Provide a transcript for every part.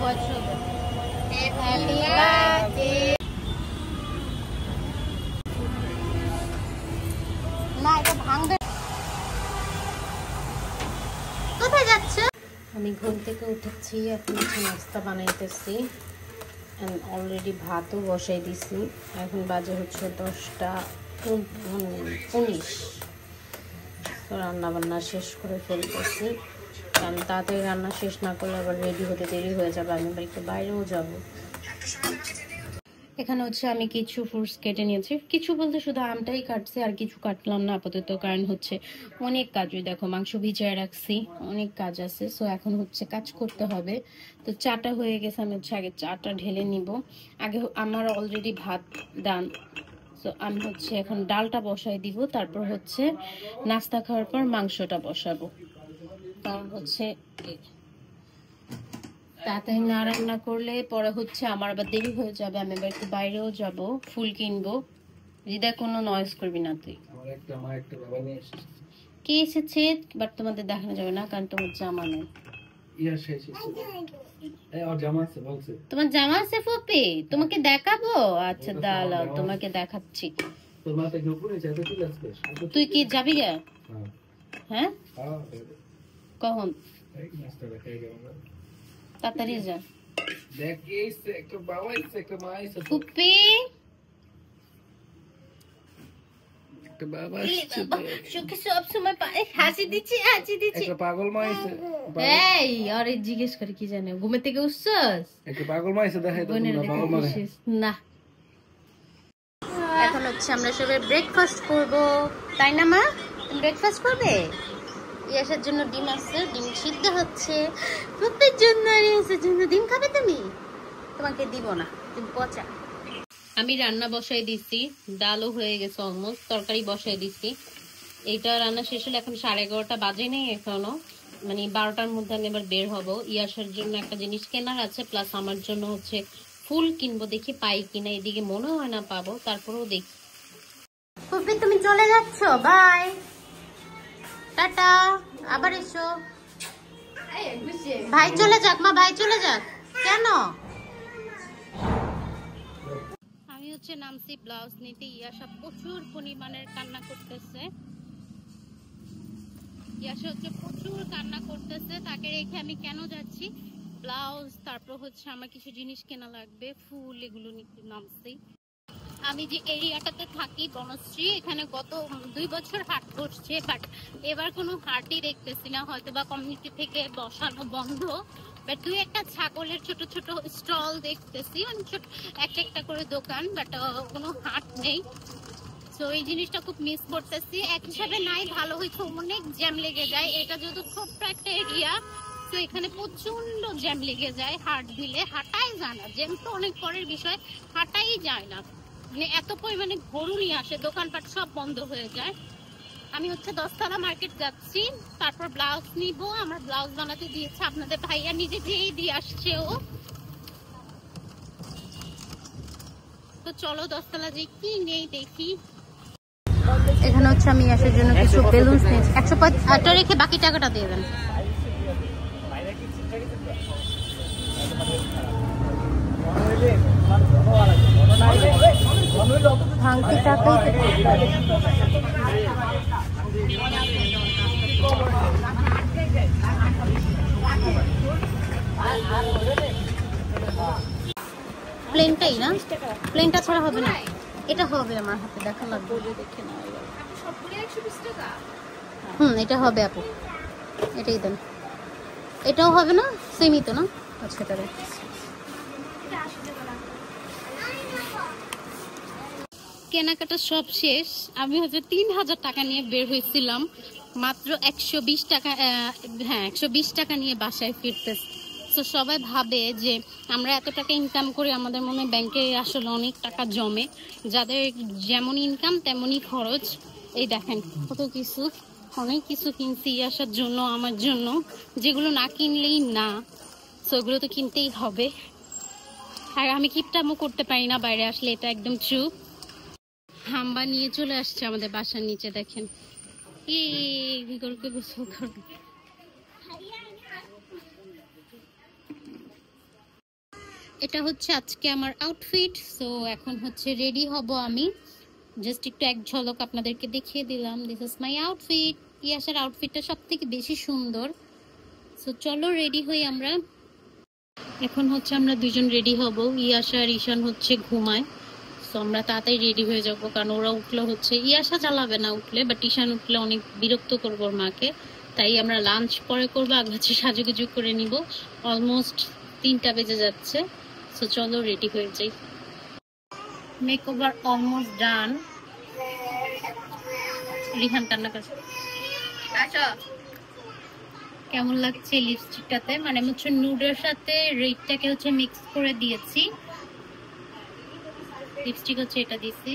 বছর। Happy birthday. না এটা ভাঙবে। কোথায় যাচ্ছ? আমি ঘুম থেকে উঠেছি, এখন নাস্তা বানাইতেছি। অলরেডি ভাতও বসাই দিছি। এখন বাজে হচ্ছে 10:19। তো রান্না বান্না শেষ করে ফেলতেছি, কারণ তাড়াতাড়ি রান্না শেষ না করলে আবার রেডি হতে দেরি হয়ে যাবে, আমি একটু বাইরেও যাব। এখানে হচ্ছে আমি কিছু ফ্রুটস কেটে নিয়েছি, কিছু বলতে শুধু আমটাই কাটছি, আর কিছু কাটলাম না আপাতত, কারণ হচ্ছে অনেক কাজ। দেখো মাংস ভিজিয়ে রাখছি, অনেক কাজ আছে। সো এখন হচ্ছে কাজ করতে হবে। তো চাটা হয়ে গেছে, আমি হচ্ছে আগে চাটা ঢেলে নিব। আগে আমার অলরেডি ভাত ডান। তো আমি হচ্ছে এখন ডালটা বসাই দিব, তারপর হচ্ছে নাস্তা খাওয়ার পর মাংসটা বসাবো। কারণ হচ্ছে তাড়াতাড়ি না রান্না করলে পরে হচ্ছে আমার আবার দেরি হয়ে যাবে, আমি আবার একটু বাইরেও যাব, ফুল কিনবো। হৃদয় কোনো নয়েজ করবি না তুই। কে এসেছে বাট তোমাদের দেখানো যাবে না, কারণ তোমার জামা নেই। তোমার জামা আছে ফুপি, তোমাকে দেখাবো? আচ্ছা দাঁড়াও, তোমাকে দেখাচ্ছি। তুই কি যাবি গা? হ্যাঁ কখন? তাড়াতাড়ি যা। ফুপি জিজ্ঞেস করে কি জানে, ঘুমের থেকে উঠছস? না এখন হচ্ছে আমরা সবাই ব্রেকফাস্ট করব, তাই না মা? তুমি ব্রেকফাস্ট করবে? ইয়াসের জন্য ডিম আছে, ডিম সিদ্ধ হচ্ছে। ফুপির জন্য আর ইয়াসের জন্য ডিম খাবে তুমি? তোমাকে দিব না, তুমি পচা। আমি রান্না বসাই দিছি, ডালও হয়ে গেছে অলমোস্ট, তরকারি বসাই দিছি। এইটা রান্না শেষ হলে এখন 11:30 বাজে নেই এখনো, মানে 12টার মধ্যে আমি এবার বের হব। ইয়াসের জন্য একটা জিনিস কেনার আছে, প্লাস আমার জন্য হচ্ছে ফুল কিনবো, দেখি পাই কিনা। এদিকে মনে হয় না পাবো, তারপরেও দেখি। ফুপি তুমি চলে যাচ্ছ, বাই টাটা, আবার এসো। ভাই চলে যাক মা, ভাই চলে যাক। কেন? আমি হচ্ছে নামছি ব্লাউজ নিতে, ইয়াসা প্রচুর পরিমাণের কান্না করতেছে। ইয়াসা হচ্ছে প্রচুর কান্না করতেছে, তাকে রেখে আমি কেন যাচ্ছি? ব্লাউজ, তারপর হচ্ছে আমার কিছু জিনিস কেনা লাগবে, ফুল, এগুলো নিতে নামছি। আমি যে এরিয়াটাতে থাকি বনশ্রী, এখানে গত 2 বছর হাট বসছে, বাট এবার কোনো হাটই দেখতেছি না, হয়তো বা কমিউনিটি থেকে বসানো বন্ধ। বাট 2-1টা ছাগলের ছোট ছোট স্টল দেখতেছি, মানে ছোট একটা করে দোকান, বাট কোনো হাট নেই। তো এই জিনিসটা খুব মিস করতেছি। এক হিসাবে নাই, ভালো হয়েছে, অনেক জ্যাম লেগে যায়। এটা যেহেতু ছোট্ট একটা এরিয়া, তো এখানে প্রচন্ড জ্যাম লেগে যায়। হাট দিলে হাঁটাই যায় না, জ্যাম তো অনেক পরের বিষয়, হাঁটাই যায় না, মানে এত পরিমাণে গরু নিয়ে আসে, দোকানপাট সব বন্ধ হয়ে যায়। আমি হচ্ছে 10তলা মার্কেট যাচ্ছি, তারপর ব্লাউজ নিব। আমার ব্লাউজ বানাতে দিয়েছে আপনাদের ভাইয়া, নিজে দিয়েই দিয়ে আসছে ও। তো চলো 10তলা যে কি নেই দেখি। এখানে হচ্ছে আমি আসার জন্য কিছু বেলুন নিয়েছি, 105 রেখে বাকি টাকাটা দিয়ে দেন। ভাঙতি টাকাই প্লেনটাই না, প্লেনটা ছাড়া হবে না, এটা হবে আমার হাতে, দেখা লাগবে। এটা হবে আপু, এটাই দেন। এটাও হবে না, সেমই তো না? আচ্ছা এটা কেনাকাটা সব শেষ। আমি হচ্ছে 3000 টাকা নিয়ে বের হয়েছিলাম, মাত্র 120 টাকা, হ্যাঁ 120 টাকা নিয়ে বাসায় ফিরতেছি। তো সবাই ভাবে যে আমরা এত টাকা ইনকাম করি, আমাদের মনে হয় ব্যাংকে আসলে অনেক টাকা জমে, যাদের যেমন ইনকাম তেমনই খরচ। এই দেখেন কত কিছু, অনেক কিছু কিনছি আসার জন্য, আমার জন্য, যেগুলো না কিনলেই না, তো ওগুলো তো কিনতেই হবে। আর আমি কিপটামও করতে পারি না বাইরে আসলে, এটা একদম ট্রু। হাম্বা নিয়ে চলে আসছে আমাদের বাসার নিচে, দেখেন কি গরুকে গোসল করবে। এটা হচ্ছে আজকে আমার আউটফিট। সো এখন হচ্ছে রেডি হব আমি। জাস্ট একটু এক ঝলক আপনাদেরকে দেখিয়ে দিলাম, দিস ইজ মাই আউটফিট। ইয়াসার আউটফিটটা সব থেকে বেশি সুন্দর। সো চলো রেডি হই আমরা। এখন হচ্ছে আমরা দুজন রেডি হব। ইয়াসা আর ঈশান হচ্ছে ঘুমায়। সো আমরা তাড়াতাড়ি রেডি হয়ে যাবো, কারণ ওরা উঠলে হচ্ছে ইয়াসা জ্বালাবে না উঠলে, বাট ঈশান উঠলে অনেক বিরক্ত করবো ওর মাকে। তাই আমরা লাঞ্চ পরে করবো, আগে হচ্ছে সাজুগুজু করে নিব। অলমোস্ট 3টা বেজে যাচ্ছে। সো চলো রেডি হয়ে যাই। Makeover almost done. রিহান কান্না করছে। কেমন লাগছে লিপস্টিকটাতে? মানে হচ্ছে নুডের সাথে রেডটাকে হচ্ছে মিক্স করে দিয়েছি। লিপস্টিক হচ্ছে এটা দিছি।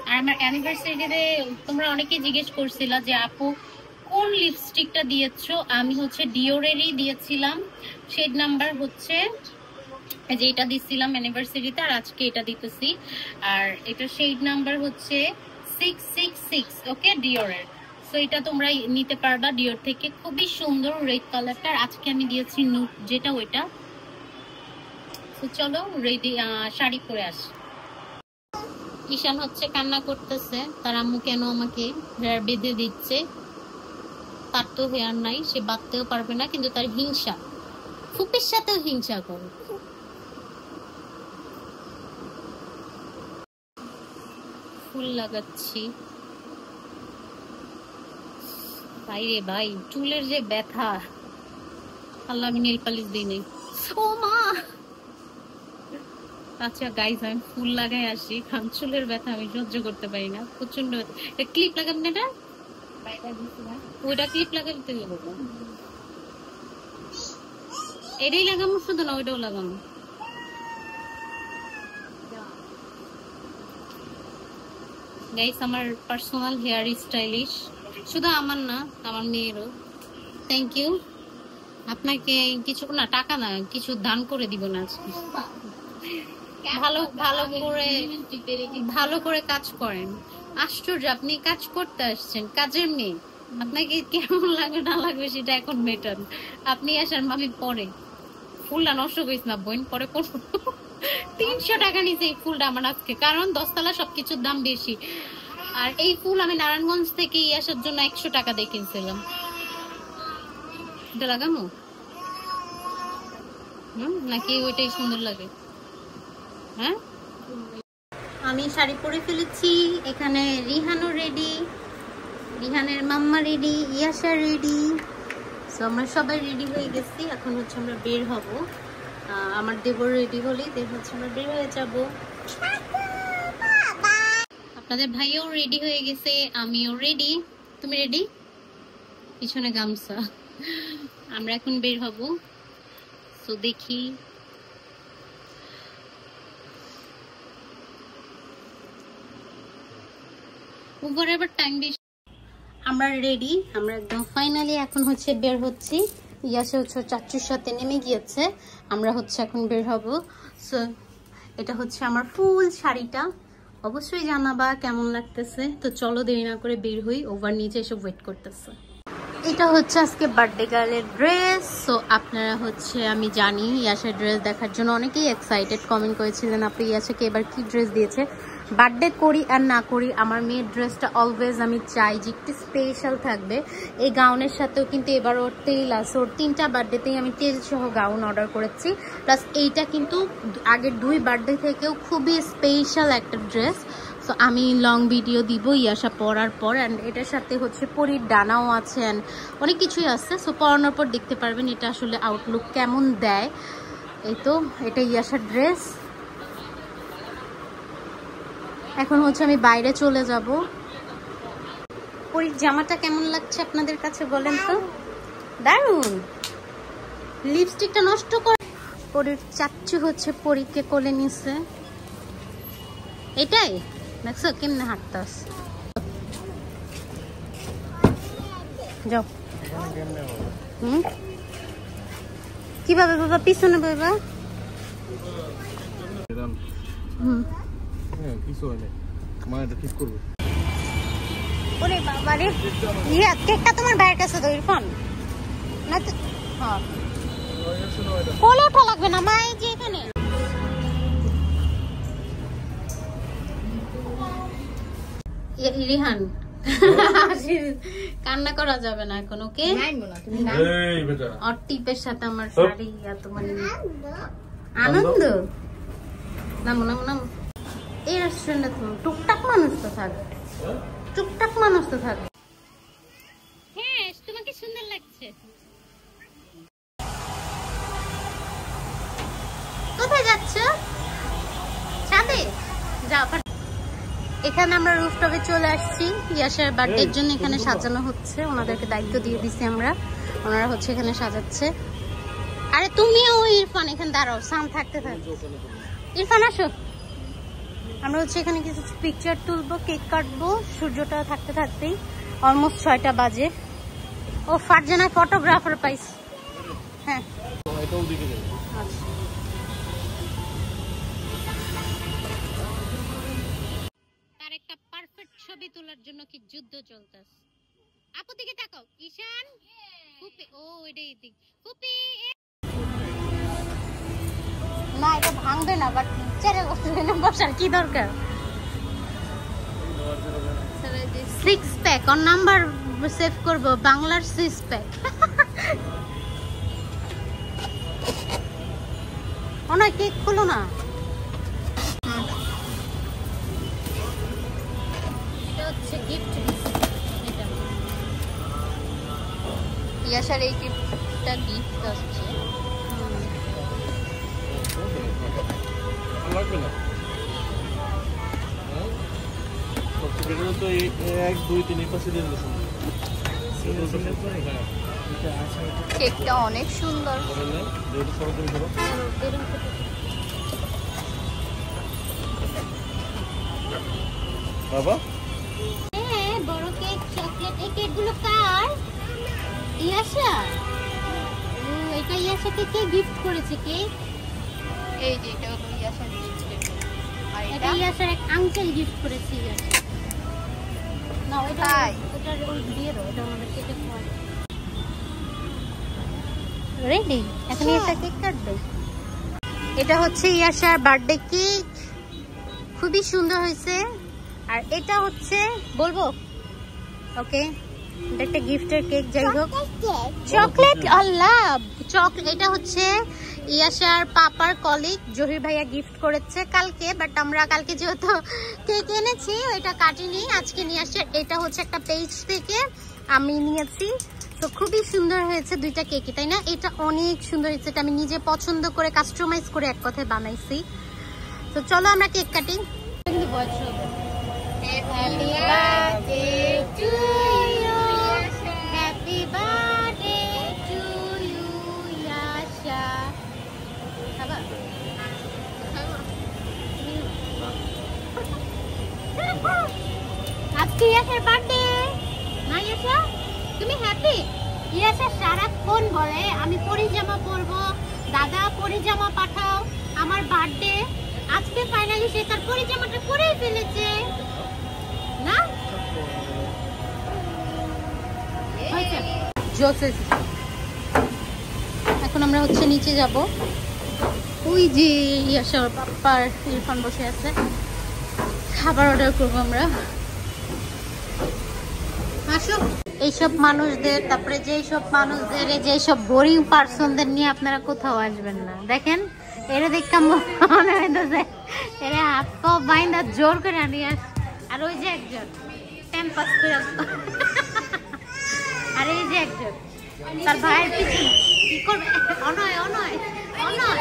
আর আমার অ্যানিভার্সারিতে তোমরা অনেকেই জিজ্ঞেস করছিলা যে আপু কোন লিপস্টিকটা দিয়েছো। আমি হচ্ছে ডিওরেরই দিয়েছিলাম। শেড নাম্বার হচ্ছে যে এটা দিছিলাম অ্যানিভার্সারিতে, আর আজকে এটা দিতেছি। আর এটা শেড নাম্বার হচ্ছে 666, ওকে, ডিওরের। সো এটা তোমরা নিতে পারবা ডিওর থেকে, খুবই সুন্দর রেড কালারটা। আর আজকে আমি দিয়েছি নুড যেটা, ওইটা। তো চলো রেডি, শাড়ি পরে আসি। ঈশান হচ্ছে কান্না করতেছে, তার আম্মু কেন আমাকে হেয়ার বেঁধে দিচ্ছে। তার তো হেয়ার নাই, সে বাঁধতেও পারবে না, কিন্তু তার হিংসা, ফুপির সাথেও হিংসা করে। ফুল লাগাচ্ছি। ভাই রে ভাই, চুলের যে ব্যথা, আল্লাহ আমি নেল পালিশ দিই নাই। ও মা। আচ্ছা গাইস, আমি ফুল লাগাই আসি, কারণ চুলের ব্যথা আমি সহ্য করতে পারি না, প্রচন্ড। ক্লিপ লাগাবেন না? এটা ওইটা ক্লিপ লাগাতে হবে। এটাই লাগাবো শুধু না, ওইটাও লাগাবো। গাইস আমার পার্সোনাল হেয়ার স্টাইলিশ, শুধু আমার না, আমার মেয়েরও। Thank you. আপনাকে কিছু না, টাকা না, কিছু দান করে দিব না আজকে। ভালো করে কাজ করেন। আশ্চর্য, আপনি কাজ করতে আসছেন, কাজের মেয়ে। আপনাকে কেমন লাগবে না লাগবে সেটা এখন মেটান। আপনি আসার মামি পরে। ফুলটা নষ্ট করিস না বোন, পরে করবো। 300 টাকা নিচে এই ফুলটা আমার আজকে, কারণ 10 তলা সবকিছুর দাম বেশি। আর এই ফুল আমি নারায়ণগঞ্জ থেকে আসার জন্য 100 টাকা দিয়ে কিনছিলাম। এটা লাগামো নাকি ওইটাই সুন্দর লাগে? হ্যাঁ, আমি শাড়ি পরে ফেলেছি। এখানে রিহানও রেডি, রিহানের মাম্মা রেডি, ইয়াসা রেডি। সো আমরা সবাই রেডি হয়ে গেছি। এখন হচ্ছে আমরা বের হব। আমার দেবর রেডি হলেই হচ্ছে আমরা বের হয়ে যাব। আপনাদের ভাইও রেডি হয়ে গেছে, আমিও রেডি। তুমি রেডি? পিছনে গামছা। আমরা এখন বের হব। তো দেখি ওভার এবার টাইম বেশি। আমরা রেডি, আমরা একদম ফাইনালি এখন হচ্ছে বের হচ্ছি। ইয়াসে হচ্ছে চাচুর সাথে নেমে গিয়েছে, আমরা হচ্ছে এখন বের হব। সো এটা হচ্ছে আমার ফুল শাড়িটা, অবশ্যই জানাবা কেমন লাগতেছে। তো চলো দেরি না করে বের হই, ওভার নিচে এসে ওয়েট করতেছে। এটা হচ্ছে আজকে বার্থডে গার্লের ড্রেস। সো আপনারা হচ্ছে, আমি জানি ইয়াসের ড্রেস দেখার জন্য অনেকেই এক্সাইটেড, কমেন্ট করেছিলেন আপনি ইয়াসাকে এবার কি ড্রেস দিয়েছে। বার্থডে করি আর না করি, আমার মেয়ের ড্রেসটা অলওয়েজ আমি চাই যে একটু স্পেশাল থাকবে। এই গাউনের সাথেও কিন্তু এবার ওর তেল আছে, ওর 3টা বার্থডেতেই আমি তেল সহ গাউন অর্ডার করেছি। প্লাস এইটা কিন্তু আগের 2 বার্থডে থেকেও খুবই স্পেশাল একটা ড্রেস। তো আমি লং ভিডিও দিব ইয়াসা পরার পর। অ্যান্ড এটার সাথে হচ্ছে পরীর ডানাও আছে, অ্যান্ড অনেক কিছুই আছে। সো পরানোর পর দেখতে পারবেন এটা আসলে আউটলুক কেমন দেয়। এই তো এটা ইয়াসার ড্রেস। এখন হচ্ছে আমি বাইরে চলে যাব। পরীর জামাটা কেমন লাগছে আপনাদের কাছে বলেন তো? দারুণ। লিপস্টিকটা নষ্ট করে পরীর চাচ্চু হচ্ছে পরীকে কোলে নিছে। এটাই দেখছো কেমনে হাঁটতাস। যাও। কিভাবে বাবা? পিছনে বাবা। ওরে বাবা রে, কেকটা তোমার ভাইয়ের কাছে তো ইরফান। না তো হ্যাঁ কোলে ওঠা লাগবে না মা, এই যে এখানে রিহান কান্না করা যাবে না এখন, ওকে? আর টিপের সাথে আমার শাড়ি এত মানে আনন্দ। নামো নামো নামো। এই রেস্টুরেন্টে টুকটাক মানুষ তো থাকবে, টুকটাক মানুষ তো থাকবে। হ্যাঁ তোমাকে সুন্দর লাগছে। কোথায় যাচ্ছ? ছাদে যাও। এখানে আমরা রুফটপে চলে আসছি, ইয়াসের বার্থডের জন্য এখানে সাজানো হচ্ছে। ওনাদেরকে দায়িত্ব দিয়ে দিছি আমরা, ওনারা হচ্ছে এখানে সাজাচ্ছে। আরে তুমিও ইরফান এখানে দাঁড়াও, সাম থাকতে থাকো। ইরফান আসো, আমরা হচ্ছে এখানে কিছু পিকচার তুলবো, কেক কাটবো। সূর্যটা থাকতে থাকতেই অলমোস্ট 6টা বাজে। ও ফারজানা ফটোগ্রাফার পাইছি। হ্যাঁ আচ্ছা একটা পারফেক্ট ছবি তোলার জন্য কি যুদ্ধ চলতেছে। আপু দিকে তাকাও, ঈশান ফুপি, ও এটাই দিক ফুপি। না এটা ভাঙবে না, বাট চেরে বসার কি দরকার। 6 প্যাক অন নাম্বার সেভ করব, বাংলার 6 প্যাক। অনেক কেক খুলো না। ইয়াসার এই গিফটটা গিফট আসছে। লাগবে না তো 1 2 3 পাশে দিয়ে দিলাম। কেকটা অনেক সুন্দর। বাবা হ্যাঁ বড় কেক, চকলেট। এই কেকগুলো কার? ইয়াসা। এটা ইয়াসাকে কে গিফট করেছে কেক? এই যে এটা হলো ইয়াসার গিফট। আর এটা ইয়াসার এক আঙ্কেল গিফট করেছে ইয়াসা। না ওটা ওই দিয়ে দাও, এটা আমাদের কেটে খাওয়া। রেডি, এখন ইয়াসা কেক কাটবে। এটা হচ্ছে ইয়াসার বার্থডে কেক, খুবই সুন্দর হয়েছে। আর এটা হচ্ছে বলবো ওকে, এটা একটা গিফটের কেক। যাই হোক চকলেট, আল্লাহ চকলেট। এটা হচ্ছে ইয়াসার পাপার কলিগ জহির ভাইয়া গিফট করেছে কালকে, বাট আমরা কালকে যেহেতু কেক এনেছি ওইটা কাটিনি, আজকে নিয়ে আসছে। এটা হচ্ছে একটা পেজ থেকে আমি নিয়েছি, তো খুবই সুন্দর হয়েছে দুইটা কেকই, তাই না? এটা অনেক সুন্দর হয়েছে, এটা আমি নিজে পছন্দ করে কাস্টমাইজ করে এক কথায় বানাইছি। তো চলো আমরা কেক কাটি। কিন্তু বয়স Happy birthday to you, happy birthday to you, Yasha. Apa? আজকে ইয়াসার বার্থডে না? ইয়াসা তুমি হ্যাপি? ইয়াসা সারাক্ষণ বলে আমি পরিজামা পরবো, দাদা পরিজামা পাঠাও, আমার বার্থডে। আজকে ফাইনালি সে তার পরিজামাটা পরেই ফেলেছে না? এখন আমরা হচ্ছে নিচে যাব। ওই যে ইয়াসার পাপার ইরফান বসে আছে, খাবার অর্ডার করবো আমরা। আসো। এইসব মানুষদের, তারপরে যেসব মানুষদের, যেসব বোরিং পার্সনদের নিয়ে আপনারা কোথাও আসবেন না। দেখেন এরা দেখতাম মনে হইতেছে এরা হাত পা বাইন্দা জোর করে নিয়ে আস। আর ওই যে একজন টাইম পাস করে, আর এই যে একজন তার ভাইয়ের পিছনে কি করবে? অনয় অনয় অনয়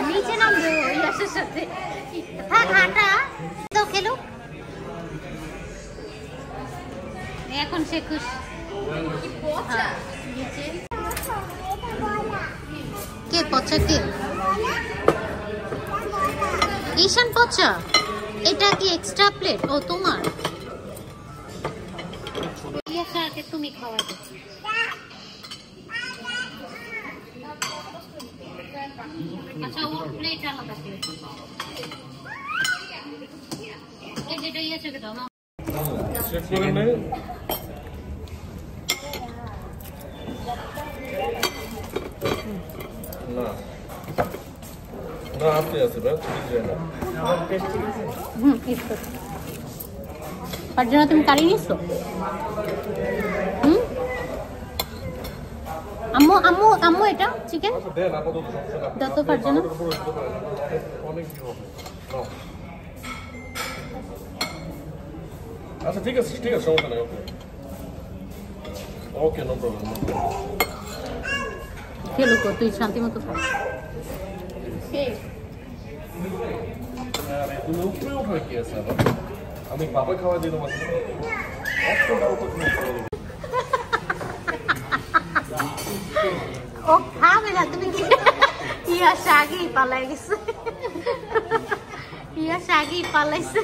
নিচে নামবে ইয়াসের সাথে। থাক হাঁটা তো খেলো। এখন সে খুশি। কে পচা? কে ঈশান পচা? এটা কি এক্সট্রা প্লেট? ও তোমার। তুমি খাওয়া আচ্ছা ও প্লেট আলাদা এই যেটা ইয়াছে দাও না। চেক করেন নাই? না না আপনি আছে ভাই ঠিক আছে না ফারজানা তুমি কারি নিছো? আম্মু আম্মু আম্মু এটা চিকেন আচ্ছা দেন আপাতত সমস্যা না দাও তো ফারজানা। অনেক কি হবে নাও। আচ্ছা ঠিক আছে সমস্যা নেই ওকে ওকে নো প্রবলেম খেলো কো তুই শান্তি মতো খা। আরে তুমি উপরে ওঠো কি আছে আবার আমি বাবা খাওয়া দিই তোমাকে ও খাবে না তুমি কি ইয়া শাগি পালাই গেছে ইয়া শাগি পালাইছে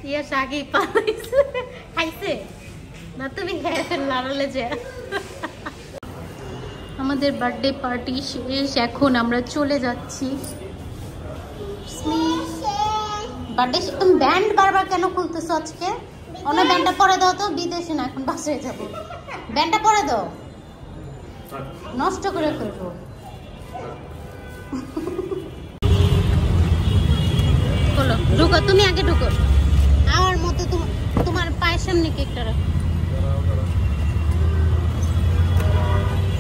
ইয়া শাগি পালাইছে খাইছে না তুমি খেয়ে লড়ালে যে আমাদের বার্থডে পার্টি শেষ এখন আমরা চলে যাচ্ছি বার্থডে তুমি ব্যান্ড বারবার কেন খুলতেছো আজকে অন্য ব্যান্ডটা পরে দাও তো বিদেশে না এখন বাসায় যাবো ব্যান্ডটা পরে দাও নষ্ট করে ফেলবো বলো ঢুকো তুমি আগে ঢুকো আমার মতো তোমার পায়ের সামনে কেকটা রাখো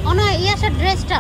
অন্য ইয়াসার ড্রেসটা